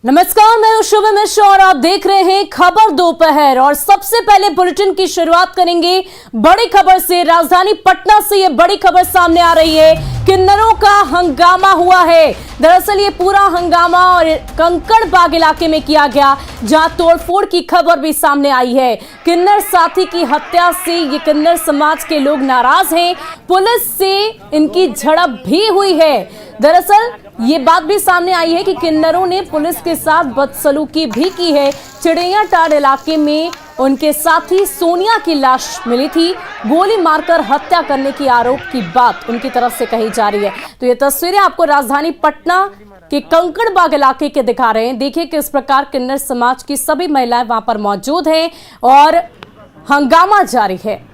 नमस्कार, मैं हूं शुभ मिश्र और आप देख रहे हैं खबर दोपहर। और सबसे पहले बुलेटिन की शुरुआत करेंगे बड़ी खबर से। राजधानी पटना से ये बड़ी खबर सामने आ रही है। किन्नरों का हंगामा हुआ है। दरअसल ये पूरा हंगामा और कंकड़बाग इलाके में किया गया, जहां तोड़फोड़ की खबर भी सामने आई है। किन्नर साथी की हत्या से ये किन्नर समाज के लोग नाराज हैं। पुलिस से इनकी झड़प भी हुई है। दरअसल ये बात भी सामने आई है कि किन्नरों ने पुलिस के साथ बदसलूकी भी की है। चिड़ैयाटांड इलाके में उनके साथी सोनिया की लाश मिली थी। गोली मारकर हत्या करने की आरोप की बात उनकी तरफ से कही जा रही है। तो ये तस्वीरें आपको राजधानी पटना के कंकड़बाग इलाके के दिखा रहे हैं। देखिए किस प्रकार किन्नर समाज की सभी महिलाएं वहां पर मौजूद हैं और हंगामा जारी है।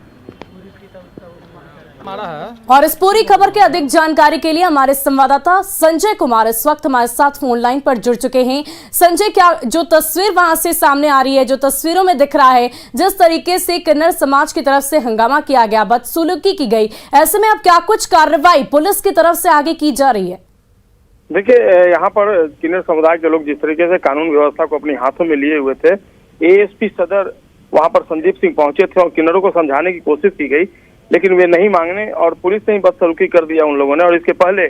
और इस पूरी खबर के अधिक जानकारी के लिए हमारे संवाददाता संजय कुमार इस वक्त हमारे साथ फोन लाइन पर जुड़ चुके हैं। संजय, क्या जो तस्वीर वहां से सामने आ रही है, जो तस्वीरों में दिख रहा है, जिस तरीके से किन्नर समाज की तरफ से हंगामा किया गया, बदसलूकी की गई, ऐसे में अब क्या कुछ कार्रवाई पुलिस की तरफ से आगे की जा रही है? देखिए, यहाँ पर किन्नर समुदाय के लोग जिस तरीके से कानून व्यवस्था को अपने हाथों में लिए हुए थे, एएसपी सदर वहां पर संदीप सिंह पहुंचे थे और किन्नरों को समझाने की कोशिश की गई, लेकिन वे नहीं मांगने और पुलिस ने ही बदसलूकी कर दिया उन लोगों ने। और इसके पहले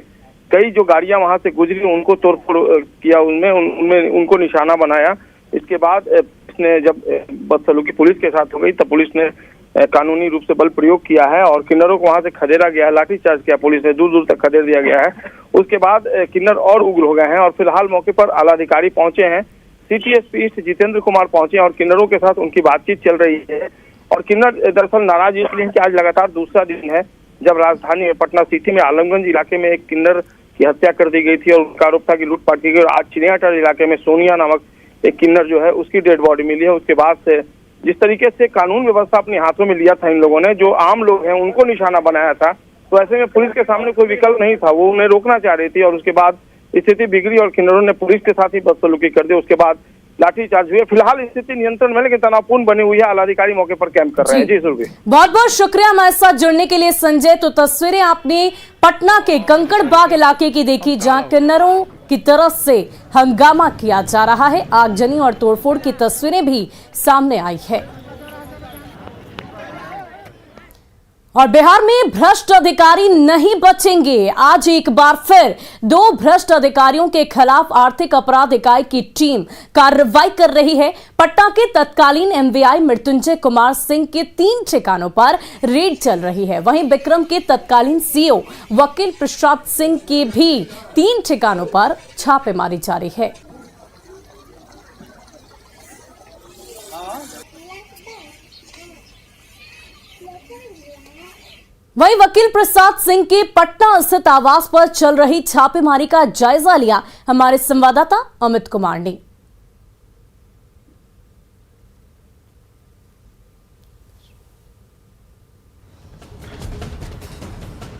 कई जो गाड़ियां वहां से गुजरी उनको तोड़फोड़ किया, उनमें उनको निशाना बनाया। इसके बाद इसने जब बदसलूकी पुलिस के साथ हो गई तब पुलिस ने कानूनी रूप से बल प्रयोग किया है और किन्नरों को वहां से खदेड़ा गया है। लाठीचार्ज किया पुलिस ने, दूर दूर तक खदेड़ दिया गया है। उसके बाद किन्नर और उग्र हो गए हैं और फिलहाल मौके पर आलाधिकारी पहुंचे हैं। City SP east Jitendra Kumar पहुंचे और किन्नरों के साथ उनकी बातचीत चल रही है। और किन्नर दरअसल नाराज इसलिए हैं कि आज लगातार दूसरा दिन है जब राजधानी पटना सिटी में आलमगंज इलाके में एक किन्नर की हत्या कर दी गई थी और उसका आरोप था कि लूटपाट की गई। और आज चिड़ैयाटांड इलाके में सोनिया नामक एक किन्नर जो है उसकी डेड बॉडी मिली है। उसके बाद से जिस तरीके से कानून व्यवस्था अपने हाथों में लिया था इन लोगों ने, जो आम लोग हैं उनको निशाना बनाया था, तो ऐसे में पुलिस के सामने कोई विकल्प नहीं था, वो उन्हें रोकना चाह रही थी। और उसके बाद स्थिति बिगड़ी और किन्नरों ने पुलिस के साथ ही बदसलूकी कर दी। उसके बाद लाठीचार्ज हुए। फिलहाल स्थिति नियंत्रण में लेकिन तनावपूर्ण बनी हुई है। आलाधिकारी मौके पर कैंप कर रहे हैं। जी सुरभि, बहुत बहुत शुक्रिया हमारे साथ जुड़ने के लिए संजय। तो तस्वीरें आपने पटना के कंकड़बाग इलाके की देखी, जहां किन्नरों की तरफ से हंगामा किया जा रहा है। आगजनी और तोड़फोड़ की तस्वीरें भी सामने आई है। और बिहार में भ्रष्ट अधिकारी नहीं बचेंगे। आज एक बार फिर 2 भ्रष्ट अधिकारियों के खिलाफ आर्थिक अपराध इकाई की टीम कार्रवाई कर रही है। पटना के तत्कालीन एमवीआई मृत्युंजय कुमार सिंह के 3 ठिकानों पर रेड चल रही है। वहीं विक्रम के तत्कालीन सीईओ वकील प्रसाद सिंह के भी 3 ठिकानों पर छापेमारी जारी है। वहीं वकील प्रसाद सिंह के पटना स्थित आवास पर चल रही छापेमारी का जायजा लिया हमारे संवाददाता अमित कुमार ने।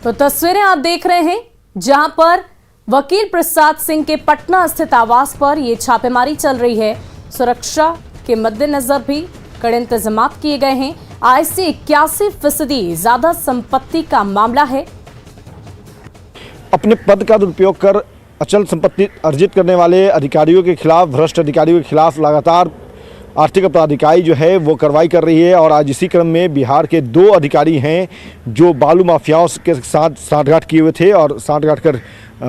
तो तस्वीरें आप देख रहे हैं, जहां पर वकील प्रसाद सिंह के पटना स्थित आवास पर यह छापेमारी चल रही है। सुरक्षा के मद्देनजर भी कड़े इंतजाम किए गए हैं। आज से 81% ज्यादा संपत्ति का मामला है। अपने पद का दुरुपयोग कर अचल संपत्ति अर्जित करने वाले अधिकारियों के खिलाफ, भ्रष्ट अधिकारियों के खिलाफ लगातार आर्थिक अपराध इकाई जो है वो कार्रवाई कर रही है। और आज इसी क्रम में बिहार के 2 अधिकारी हैं जो बालू माफियाओं के साथ साठगांठ किए हुए थे और साठगांठ कर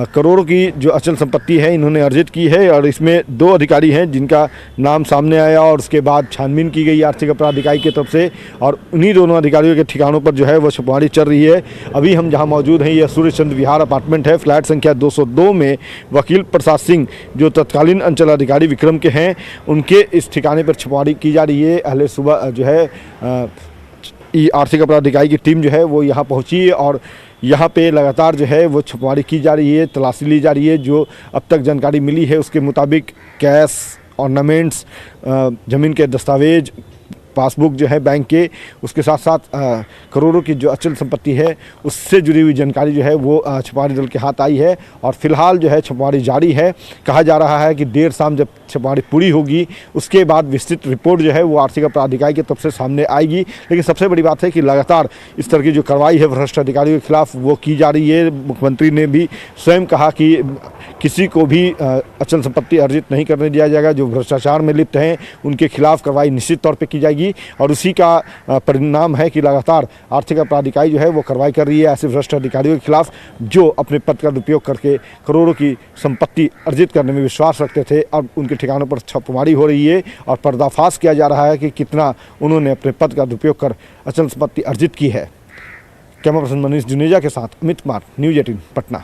करोड़ों की जो अचल संपत्ति है इन्होंने अर्जित की है। और इसमें 2 अधिकारी हैं जिनका नाम सामने आया और उसके बाद छानबीन की गई आर्थिक अपराध इकाई की तरफ से। और उन्हीं दोनों अधिकारियों के ठिकानों पर जो है वो छापेमारी चल रही है। अभी हम जहां मौजूद हैं, यह सूर्य चंद्र विहार अपार्टमेंट है, फ्लैट संख्या 202 में वकील प्रसाद सिंह जो तत्कालीन अंचल अधिकारी विक्रम के हैं, उनके इस ठिकाने पर छापेमारी की जा रही है। अहले सुबह जो है आर्थिक अपराध इकाई की टीम जो है वो यहाँ पहुँची है और यहाँ पे लगातार जो है वो छापेमारी की जा रही है, तलाशी ली जा रही है। जो अब तक जानकारी मिली है उसके मुताबिक कैश, ऑर्नामेंट्स, ज़मीन के दस्तावेज, पासबुक जो है बैंक के, उसके साथ साथ करोड़ों की जो अचल संपत्ति है उससे जुड़ी हुई जानकारी जो है वो छापामारी दल के हाथ आई है और फिलहाल जो है छापामारी जारी है। कहा जा रहा है कि देर शाम जब छापामारी पूरी होगी उसके बाद विस्तृत रिपोर्ट जो है वो आर्थिक अपराध इकाई की तरफ से सामने आएगी। लेकिन सबसे बड़ी बात है कि लगातार इस तरह की जो कार्रवाई है भ्रष्ट अधिकारियों के खिलाफ वो की जा रही है। मुख्यमंत्री ने भी स्वयं कहा कि किसी को भी अचल संपत्ति अर्जित नहीं करने दिया जाएगा। जो भ्रष्टाचार में लिप्त हैं उनके खिलाफ कार्रवाई निश्चित तौर पर की जाएगी और उसी का परिणाम है कि लगातार आर्थिक अपराध इकाई जो है वो कार्रवाई कर रही है ऐसे भ्रष्ट अधिकारियों के खिलाफ जो अपने पद का दुरुपयोग करके करोड़ों की संपत्ति अर्जित करने में विश्वास रखते थे। अब उनके ठिकानों पर छापेमारी हो रही है और पर्दाफाश किया जा रहा है कि कितना उन्होंने अपने पद का दुरुपयोग कर अचल संपत्ति अर्जित की है। कैमरा पर्सन मनीष जुनेजा के साथ अमित कुमार, न्यूज 18 पटना।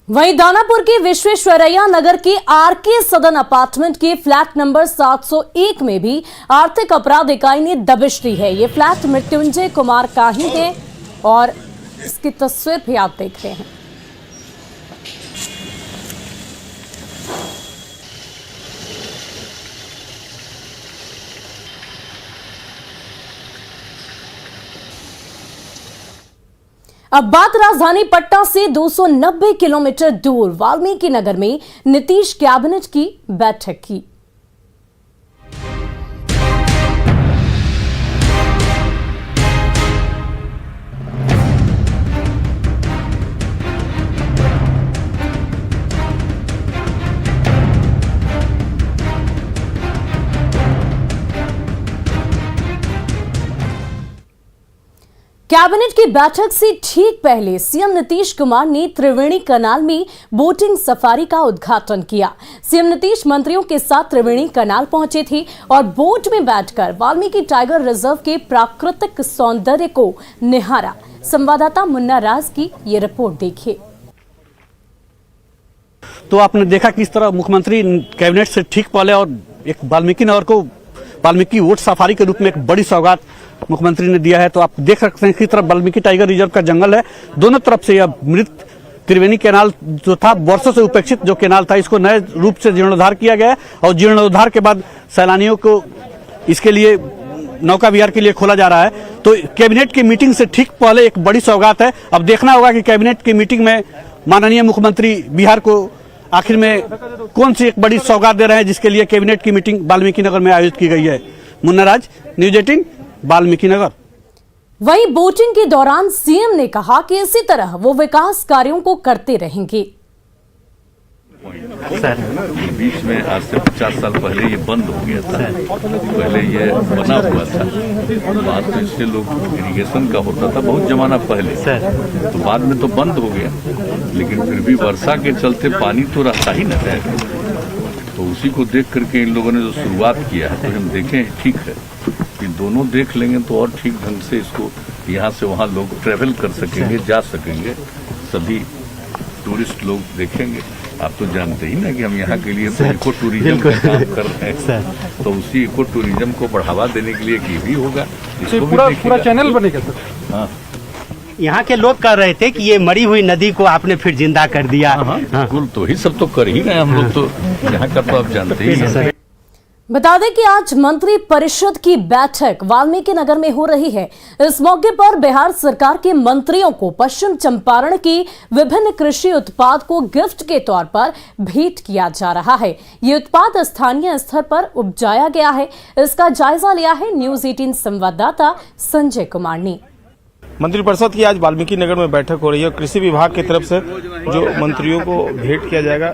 वहीं दानापुर के विश्वेश्वरैया नगर के आरके सदन अपार्टमेंट के फ्लैट नंबर 701 में भी आर्थिक अपराध इकाई ने दबिश दी है। ये फ्लैट मृत्युंजय कुमार का ही है और इसकी तस्वीर भी आप देख रहे हैं। अब बात राजधानी पटना से 290 किलोमीटर दूर वाल्मीकि नगर में नीतीश कैबिनेट की बैठक की। कैबिनेट की बैठक से ठीक पहले सीएम नीतीश कुमार ने त्रिवेणी कनाल में बोटिंग सफारी का उद्घाटन किया। सीएम नीतीश मंत्रियों के साथ त्रिवेणी कनाल पहुंचे थे और बोट में बैठकर वाल्मीकि टाइगर रिजर्व के प्राकृतिक सौंदर्य को निहारा। संवाददाता मुन्ना राज की ये रिपोर्ट देखिए। तो आपने देखा किस तरह मुख्यमंत्री कैबिनेट से ठीक पहले और एक वाल्मीकि नगर को वाल्मीकि वोट सफारी के रूप में एक बड़ी सौगात मुख्यमंत्री ने दिया है। तो आप देख सकते हैं किस तरह वाल्मीकि टाइगर रिजर्व का जंगल है, दोनों तरफ से यह मृत त्रिवेणी कैनाल जो था वर्षों से उपेक्षित जो कैनाल था इसको नए रूप से जीर्णोद्धार किया गया है और जीर्णोद्धार के बाद सैलानियों को इसके लिए नौका विहार के लिए खोला जा रहा है। तो कैबिनेट की मीटिंग से ठीक पहले एक बड़ी सौगात है। अब देखना होगा कि कैबिनेट की मीटिंग में माननीय मुख्यमंत्री बिहार को आखिर में कौन सी एक बड़ी सौगात दे रहे हैं जिसके लिए कैबिनेट की मीटिंग वाल्मीकि नगर में आयोजित की गई है। मुन्ना राज, न्यूज 18 वाल्मीकि नगर। वहीं बोटिंग के दौरान सीएम ने कहा कि इसी तरह वो विकास कार्यों को करते रहेंगे। सर बीच में आज से 50 साल पहले ये बंद हो गया था, पहले ये बना हुआ था, बाद में इससे लोग इरिगेशन का होता था बहुत जमाना पहले, तो बाद में तो बंद हो गया, लेकिन फिर भी वर्षा के चलते पानी तो रहता ही न है। तो उसी को देख करके इन लोगों ने जो शुरुआत किया है तो हम देखें ठीक है कि दोनों देख लेंगे तो और ठीक ढंग से इसको यहाँ से वहाँ लोग ट्रेवल कर सकेंगे, जा सकेंगे, सभी टूरिस्ट लोग देखेंगे। आप तो जानते ही ना कि हम यहाँ के लिए तो इको टूरिज्म का काम कर रहे हैं, तो उसी इको टूरिज्म को बढ़ावा देने के लिए ये भी होगा, इसको पूरा चैनल बनेगा सर। हाँ, यहाँ के लोग कह रहे थे कि ये मरी हुई नदी को आपने फिर जिंदा कर दिया। बिल्कुल, तो ही सब तो कर ही रहे हम लोग, तो यहाँ का तो आप जानते ही हैं। बता दें कि आज मंत्री परिषद की बैठक वाल्मीकि नगर में हो रही है। इस मौके पर बिहार सरकार के मंत्रियों को पश्चिम चंपारण की विभिन्न कृषि उत्पाद को गिफ्ट के तौर पर भेंट किया जा रहा है। ये उत्पाद स्थानीय स्तर पर उपजाया गया है। इसका जायजा लिया है न्यूज 18 संवाददाता संजय कुमार ने। मंत्रिपरिषद की आज वाल्मीकि नगर में बैठक हो रही है। कृषि विभाग की तरफ से जो मंत्रियों को भेंट किया जाएगा,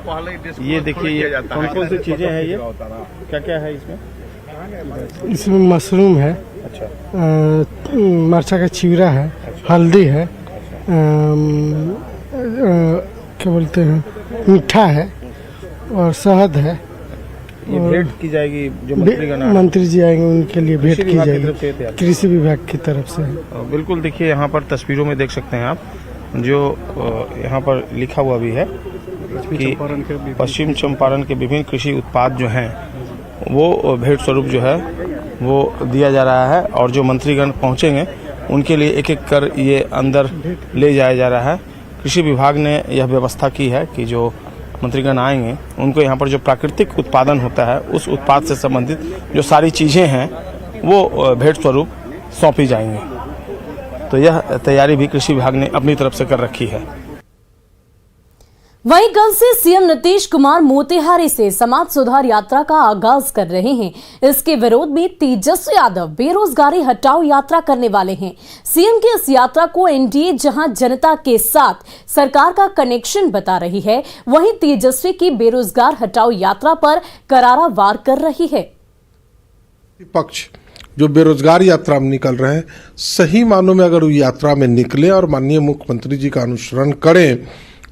ये देखिए ये कौन कौन सी चीजें हैं, ये क्या क्या है इसमें? इसमें मशरूम है, अच्छा, मरचा का चिवड़ा है, अच्छा, हल्दी है, क्या बोलते हैं, मीठा है और शहद है। ये भेंट की जाएगी जो मंत्री जी आएंगे उनके लिए भेंट की जाएगी, कृषि विभाग की तरफ से। बिल्कुल, देखिए यहाँ पर तस्वीरों में देख सकते हैं आप, जो यहाँ पर लिखा हुआ भी है कि पश्चिम चंपारण के विभिन्न कृषि उत्पाद जो हैं वो भेंट स्वरूप जो है वो दिया जा रहा है और जो मंत्रीगण पहुँचेंगे उनके लिए एक एक कर ये अंदर ले जाया जा रहा है। कृषि विभाग ने यह व्यवस्था की है कि जो मंत्रीगण आएंगे उनको यहाँ पर जो प्राकृतिक उत्पादन होता है उस उत्पाद से संबंधित जो सारी चीज़ें हैं वो भेंट स्वरूप सौंपी जाएंगी। तो यह तैयारी भी कृषि विभाग ने अपनी तरफ से कर रखी है। वहीं कल से सीएम नीतीश कुमार मोतिहारी से समाज सुधार यात्रा का आगाज कर रहे हैं। इसके विरोध में तेजस्वी यादव बेरोजगारी हटाओ यात्रा करने वाले हैं। सीएम की इस यात्रा को एनडीए जहां जनता के साथ सरकार का कनेक्शन बता रही है, वहीं तेजस्वी की बेरोजगार हटाओ यात्रा पर करारा वार कर रही है। पक्ष जो बेरोजगार यात्रा में निकल रहे हैं, सही मानों में अगर वो यात्रा में निकले और माननीय मुख्यमंत्री जी का अनुसरण करें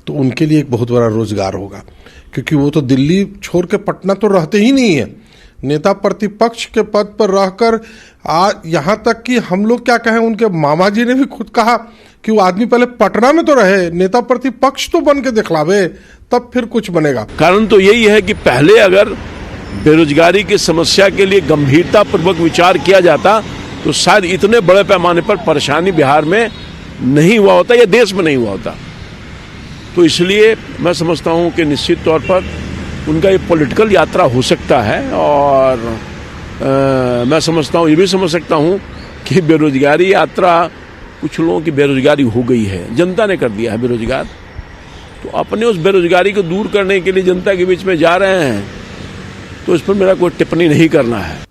तो उनके लिए एक बहुत बड़ा रोजगार होगा, क्योंकि वो तो दिल्ली छोड़ के पटना तो रहते ही नहीं है। नेता प्रतिपक्ष के पद पर रहकर यहाँ तक कि हम लोग क्या कहें, उनके मामा जी ने भी खुद कहा कि वो आदमी पहले पटना में तो रहे, नेता प्रतिपक्ष तो बन के दिखलावे, तब फिर कुछ बनेगा। कारण तो यही है कि पहले अगर बेरोजगारी की समस्या के लिए गंभीरता पूर्वक विचार किया जाता तो शायद इतने बड़े पैमाने पर परेशानी बिहार में नहीं हुआ होता या देश में नहीं हुआ होता। तो इसलिए मैं समझता हूं कि निश्चित तौर पर उनका ये पॉलिटिकल यात्रा हो सकता है, और मैं समझता हूं, ये भी समझ सकता हूं कि बेरोजगारी यात्रा, कुछ लोगों की बेरोजगारी हो गई है, जनता ने कर दिया है बेरोजगार, तो अपने उस बेरोजगारी को दूर करने के लिए जनता के बीच में जा रहे हैं, तो इस पर मेरा कोई टिप्पणी नहीं करना है।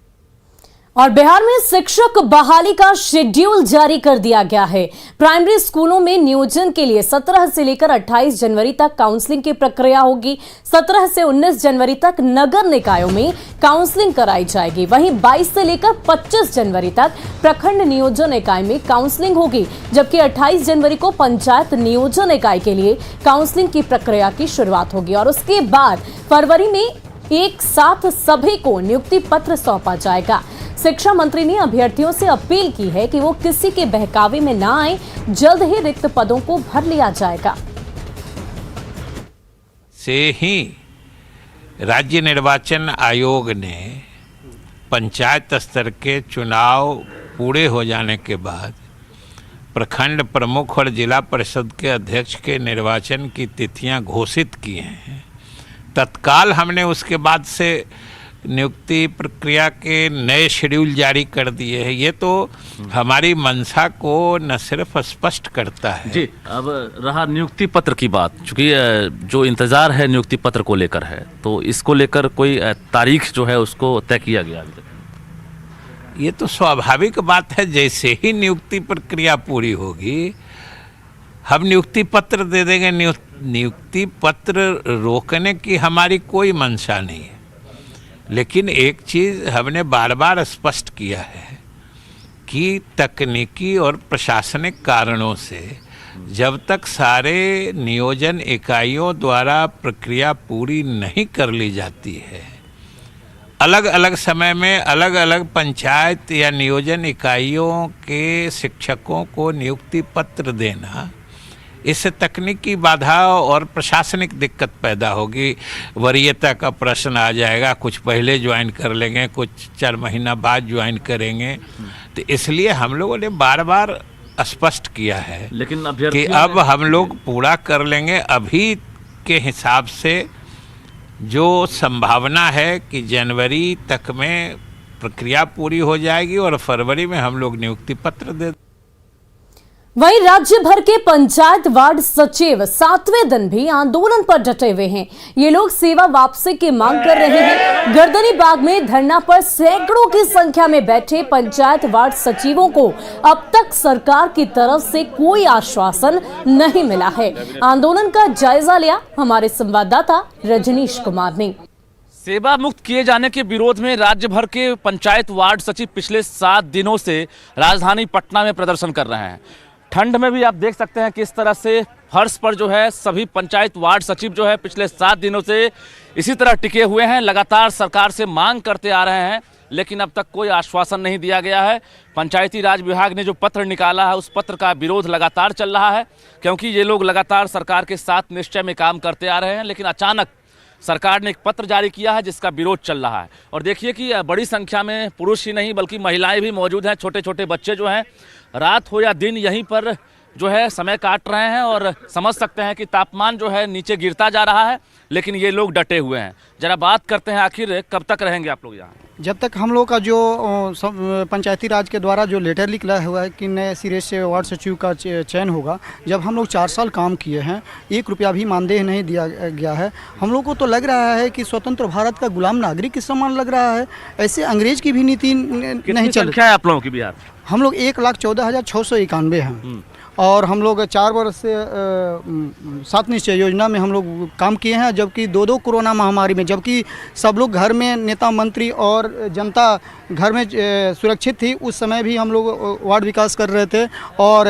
और बिहार में शिक्षक बहाली का शेड्यूल जारी कर दिया गया है। प्राइमरी स्कूलों में नियोजन के लिए 17 से लेकर 28 जनवरी तक काउंसलिंग की प्रक्रिया होगी। 17 से 19 जनवरी तक नगर निकायों में काउंसलिंग कराई जाएगी। वहीं 22 से लेकर 25 जनवरी तक प्रखंड नियोजन इकाई में काउंसलिंग होगी, जबकि 28 जनवरी को पंचायत नियोजन इकाई के लिए काउंसलिंग की प्रक्रिया की शुरुआत होगी। और उसके बाद फरवरी में एक साथ सभी को नियुक्ति पत्र सौंपा जाएगा। शिक्षा मंत्री ने अभ्यर्थियों से अपील की है कि वो किसी के बहकावे में ना आए, जल्द ही रिक्त पदों को भर लिया जाएगा। से ही राज्य निर्वाचन आयोग ने पंचायत स्तर के चुनाव पूरे हो जाने के बाद प्रखंड प्रमुख और जिला परिषद के अध्यक्ष के निर्वाचन की तिथियां घोषित की हैं। तत्काल हमने उसके बाद से नियुक्ति प्रक्रिया के नए शेड्यूल जारी कर दिए हैं। ये तो हमारी मंशा को न सिर्फ स्पष्ट करता है। जी, अब रहा नियुक्ति पत्र की बात, चूंकि जो इंतजार है नियुक्ति पत्र को लेकर है, तो इसको लेकर कोई तारीख जो है उसको तय किया गया? ये तो स्वाभाविक बात है, जैसे ही नियुक्ति प्रक्रिया पूरी होगी हम नियुक्ति पत्र दे देंगे। नियुक्ति पत्र रोकने की हमारी कोई मंशा नहीं है, लेकिन एक चीज़ हमने बार बार स्पष्ट किया है कि तकनीकी और प्रशासनिक कारणों से जब तक सारे नियोजन इकाइयों द्वारा प्रक्रिया पूरी नहीं कर ली जाती है, अलग अलग समय में अलग अलग पंचायत या नियोजन इकाइयों के शिक्षकों को नियुक्ति पत्र देना, इससे तकनीकी बाधा और प्रशासनिक दिक्कत पैदा होगी। वरीयता का प्रश्न आ जाएगा, कुछ पहले ज्वाइन कर लेंगे, कुछ 4 महीना बाद ज्वाइन करेंगे। तो इसलिए हम लोगों ने बार बार स्पष्ट किया है, लेकिन कि अब हम लोग पूरा कर लेंगे। अभी के हिसाब से जो संभावना है कि जनवरी तक में प्रक्रिया पूरी हो जाएगी और फरवरी में हम लोग नियुक्ति पत्र दे। वहीं राज्य भर के पंचायत वार्ड सचिव 7वें दिन भी आंदोलन पर डटे हुए हैं। ये लोग सेवा वापसी की मांग कर रहे हैं। गर्दनी बाग में धरना पर सैकड़ों की संख्या में बैठे पंचायत वार्ड सचिवों को अब तक सरकार की तरफ से कोई आश्वासन नहीं मिला है। आंदोलन का जायजा लिया हमारे संवाददाता रजनीश कुमार ने। सेवा मुक्त किए जाने के विरोध में राज्य भर के पंचायत वार्ड सचिव पिछले 7 दिनों से राजधानी पटना में प्रदर्शन कर रहे हैं। ठंड में भी आप देख सकते हैं किस तरह से फर्श पर जो है सभी पंचायत वार्ड सचिव जो है पिछले 7 दिनों से इसी तरह टिके हुए हैं। लगातार सरकार से मांग करते आ रहे हैं, लेकिन अब तक कोई आश्वासन नहीं दिया गया है। पंचायती राज विभाग ने जो पत्र निकाला है उस पत्र का विरोध लगातार चल रहा है, क्योंकि ये लोग लगातार सरकार के साथ निश्चय में काम करते आ रहे हैं, लेकिन अचानक सरकार ने एक पत्र जारी किया है जिसका विरोध चल रहा है। और देखिए कि बड़ी संख्या में पुरुष ही नहीं बल्कि महिलाएं भी मौजूद हैं। छोटे छोटे बच्चे जो हैं रात हो या दिन यहीं पर जो है समय काट रहे हैं और समझ सकते हैं कि तापमान जो है नीचे गिरता जा रहा है। लेकिन ये लोग डटे हुए हैं। जरा बात करते हैं, आखिर कब तक रहेंगे आप लोग यहाँ? जब तक हम लोग का जो पंचायती राज के द्वारा जो लेटर निकला हुआ है कि नए सिरे से वार्ड सचिव का चयन होगा, जब हम लोग 4 साल काम किए हैं, 1 रुपया भी मानदेय नहीं दिया गया है। हम लोग को तो लग रहा है कि स्वतंत्र भारत का गुलाम नागरिक के समान लग रहा है। ऐसे अंग्रेज की भी नीति नहीं चल रही है। आप लोगों की बिहार हम लोग 1,14,691 हैं और हम लोग 4 वर्ष से 7 निश्चय योजना में हम लोग काम किए हैं, जबकि 2 कोरोना महामारी में, जबकि सब लोग घर में, नेता मंत्री और जनता घर में सुरक्षित थी, उस समय भी हम लोग वार्ड विकास कर रहे थे और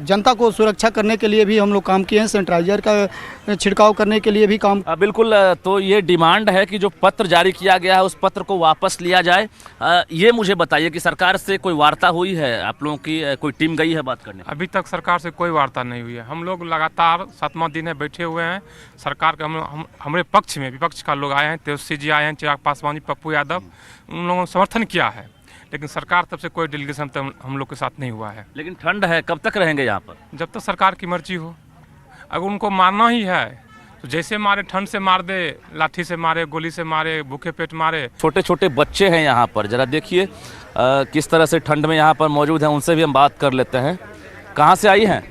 जनता को सुरक्षा करने के लिए भी हम लोग काम किए हैं। सैनिटाइजर का छिड़काव करने के लिए भी काम। बिल्कुल, तो ये डिमांड है कि जो पत्र जारी किया गया है उस पत्र को वापस लिया जाए। ये मुझे बताइए कि सरकार से कोई वार्ता हुई है? आप लोगों की कोई टीम गई है बात करने? अभी तक सरकार से कोई वार्ता नहीं हुई है। हम लोग लगातार 7वां दिन है बैठे हुए हैं। सरकार के हमारे पक्ष में विपक्ष का लोग आए हैं, तेजस्वी जी आए हैं, चिराग पासवान जी, पप्पू यादव, उन लोगों ने समर्थन किया है, लेकिन सरकार तरफ से कोई डेलीगेशन तक हम लोग के साथ नहीं हुआ है। लेकिन ठंड है, कब तक रहेंगे यहाँ पर? जब तक सरकार की मर्जी हो। अगर उनको मारना ही है तो जैसे मारे, ठंड से मार दे, लाठी से मारे, गोली से मारे, भूखे पेट मारे। छोटे छोटे बच्चे हैं यहाँ पर, जरा देखिए किस तरह से ठंड में यहाँ पर मौजूद हैं। उनसे भी हम बात कर लेते हैं। कहाँ से आई हैं?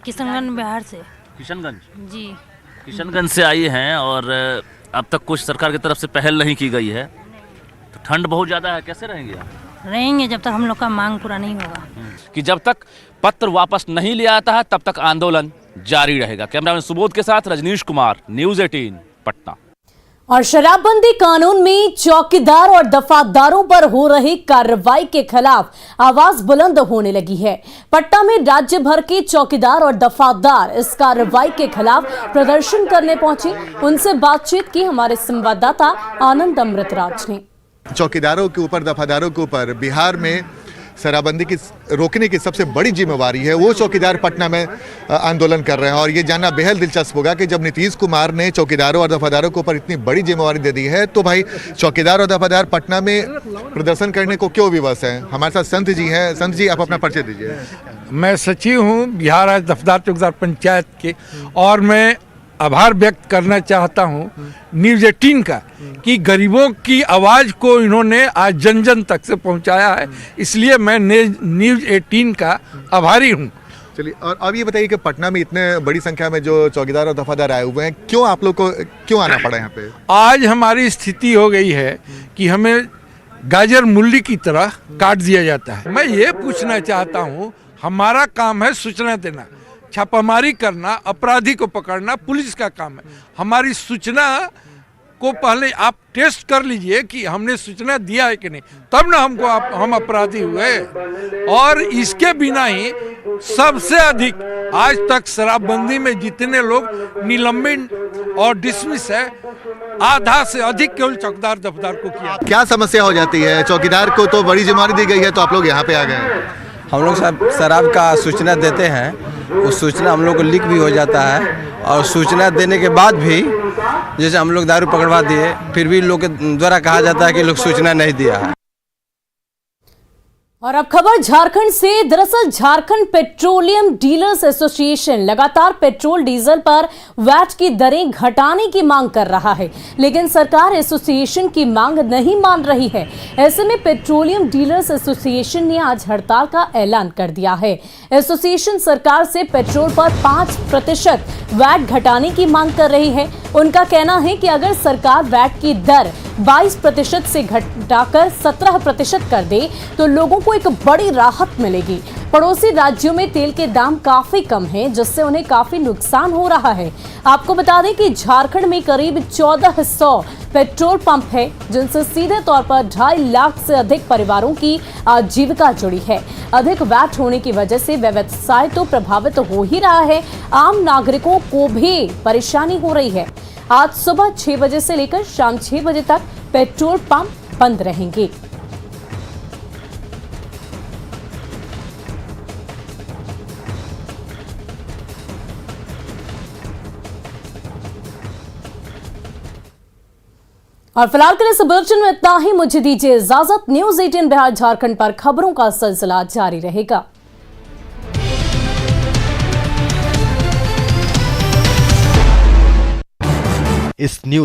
किशनगंज, बिहार से। किशनगंज जी, किशनगंज से आई हैं और अब तक कुछ सरकार की तरफ से पहल नहीं की गई है, तो ठंड बहुत ज़्यादा है, कैसे रहेंगे आप? रहेंगे जब तक हम लोग का मांग पूरा नहीं होगा। कि जब तक पत्र वापस नहीं लिया जाता है तब तक आंदोलन जारी रहेगा। कैमरामैन सुबोध के साथ रजनीश कुमार, न्यूज़ 18 पटना। और शराबबंदी कानून में चौकीदार और दफादारों पर हो रही कार्रवाई के खिलाफ आवाज बुलंद होने लगी है। पटना में राज्य भर के चौकीदार और दफादार इस कार्रवाई के खिलाफ प्रदर्शन करने पहुंचे। उनसे बातचीत की हमारे संवाददाता आनंद अमृतराज ने। चौकीदारों के ऊपर, दफादारों के ऊपर बिहार में शराबबंदी की रोकने की सबसे बड़ी जिम्मेवारी है। वो चौकीदार पटना में आंदोलन कर रहे हैं और ये जानना बेहद दिलचस्प होगा कि जब नीतीश कुमार ने चौकीदारों और दफादारों के ऊपर इतनी बड़ी जिम्मेवारी दे दी है, तो भाई चौकीदार और दफादार पटना में प्रदर्शन करने को क्यों विवश हैं? हमारे साथ संत जी हैं। संत जी, आप अपना परिचय दीजिए। मैं सचिव हूँ बिहार राज्य दफदार चौकीदार पंचायत के, और मैं आभार व्यक्त करना चाहता हूँ न्यूज़ 18 का कि गरीबों की आवाज़ को इन्होंने आज जन जन तक से पहुँचाया है, इसलिए मैं न्यूज़ 18 का आभारी हूँ। चलिए, और अब ये बताइए कि पटना में इतने बड़ी संख्या में जो चौकीदार और दफादार आए हुए हैं, क्यों आप लोग को क्यों आना पड़ा यहाँ पे? आज हमारी स्थिति हो गई है कि हमें गाजर मूली की तरह काट दिया जाता है। मैं ये पूछना चाहता हूँ, हमारा काम है सूचना देना, छापामारी करना, अपराधी को पकड़ना पुलिस का काम है। हमारी सूचना को पहले आप टेस्ट कर लीजिए कि हमने सूचना दिया है कि नहीं, तब ना हम अपराधी हुए। और इसके बिना ही सबसे अधिक आज तक शराबबंदी में जितने लोग निलंबित और डिसमिस है, आधा से अधिक केवल चौकीदार दफदार को किया। क्या समस्या हो जाती है? चौकीदार को तो बड़ी जिम्मेवारी दी गई है, तो आप लोग यहाँ पे आ गए। हम लोग शराब का सूचना देते हैं, उस सूचना हम लोग को लीक भी हो जाता है, और सूचना देने के बाद भी जैसे हम लोग दारू पकड़वा दिए, फिर भी लोग के द्वारा कहा जाता है कि लोग सूचना नहीं दिया है। और अब खबर झारखंड से। दरअसल झारखंड पेट्रोलियम डीलर्स एसोसिएशन लगातार पेट्रोल डीजल पर वैट की दरें घटाने की मांग कर रहा है, लेकिन सरकार एसोसिएशन की मांग नहीं मान रही है। ऐसे में पेट्रोलियम डीलर्स एसोसिएशन ने आज हड़ताल का ऐलान कर दिया है। एसोसिएशन सरकार से पेट्रोल पर 5% वैट घटाने की मांग कर रही है। उनका कहना है कि अगर सरकार वैट की दर 22% से घटाकर 17% कर दे तो लोगों को एक बड़ी राहत मिलेगी। पड़ोसी राज्यों में तेल के दाम काफी कम हैं, जिससे उन्हें काफी नुकसान हो रहा है। आपको बता दें कि झारखंड में करीब 1400 पेट्रोल पंप है, जिनसे सीधे तौर पर 2.5 लाख से अधिक परिवारों की आजीविका जुड़ी है। अधिक वैट होने की वजह से व्यवसाय तो प्रभावित हो ही रहा है, आम नागरिकों को भी परेशानी हो रही है। आज सुबह 6 बजे से लेकर शाम 6 बजे तक पेट्रोल पंप बंद रहेंगे। और फिलहाल के लिए इस बुलेटिन में इतना ही। मुझे दीजिए इजाजत। न्यूज़ 18 बिहार झारखंड पर खबरों का सिलसिला जारी रहेगा। इस न्यूज